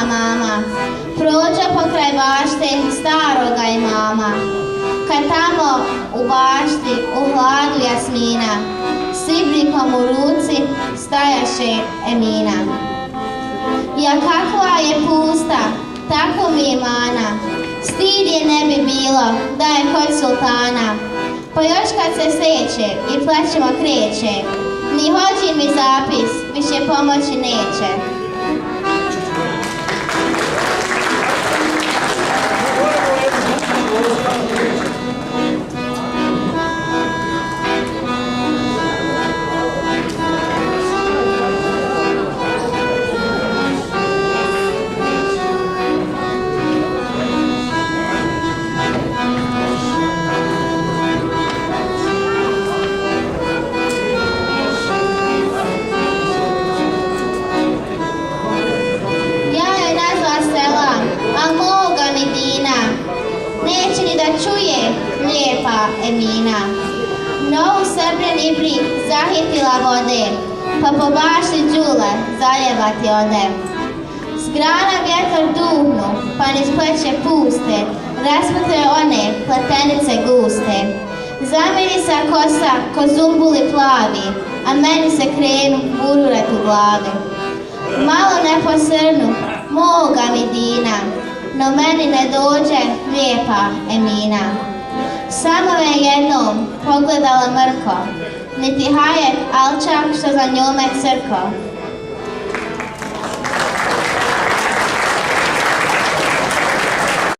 mama, prođe pokraj bašte staroga imama. Kad tamo u bašti u hladu jasmina, s ibrikom u ruci stajaše Emina. Ja kakva je pusta, tako mi je mana, stid je ne bi bilo da je kod sultana. Pa još kad se seće i plećima kreće, ni hođin mi zapis više pomoći neće. Neće ni da čuje lijepa Emina. Novu srebrni ibrik zahitila vode, pa po bašti đule zaljevati ode. S grana vjetar duhnu, pa niz pleće puste, rasputre one pletenice guste. Zamirisa kosa ko zumbuli plavi, a meni se krenu bururat u glavi. Malo ne posrnu, moga mi dina, no meni ne dođe lijepa Emina. Samo me jednom pogledala mrko, niti hajek alčak što za njome crko.